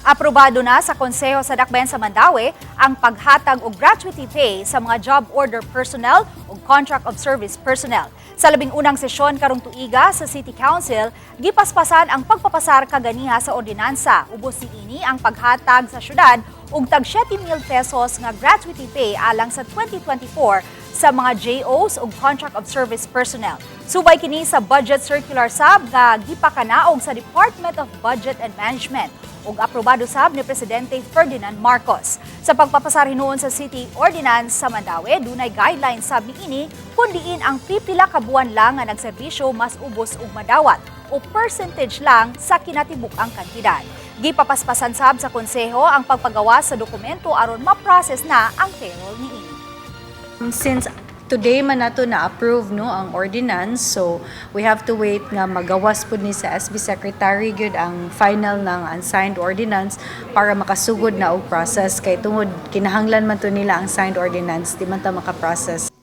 Aprobado na sa konseho sa dakbayan sa Mandaue ang paghatag og gratuity pay sa mga job order personnel ug contract of service personnel. Sa labing unang sesyon karong tuiga sa City Council, gipaspasan ang pagpapasar kaganiha sa ordinansa. Ubos niini ang paghatag sa syudad og tag 7,000 pesos nga gratuity pay alang sa 2024 sa mga JOs ug contract of service personnel. Subay kini sa budget circular sab nga gipakanaog sa Department of Budget and Management ug aprobado sab ni Presidente Ferdinand Marcos. Sa pagpapasar hinuon sa City Ordinance sa Mandaue, dunay guidelines sab niini kun diin ang pipila ka buwan lang nga nagserbisyo mas ubos ug madawat o percentage lang sa kinatibuk-ang kantidad. Gipapaspasan sab sa konseho ang pagpagawa sa dokumento aron ma-process na ang payroll niini. Since today man nato na-approve no ang ordinance, so we have to wait nga magawas pud ni sa SB Secretary gyud ang final ng unsigned ordinance para makasugod na og process kay tungod kinahanglan man to nila ang signed ordinance di man ta maka-process.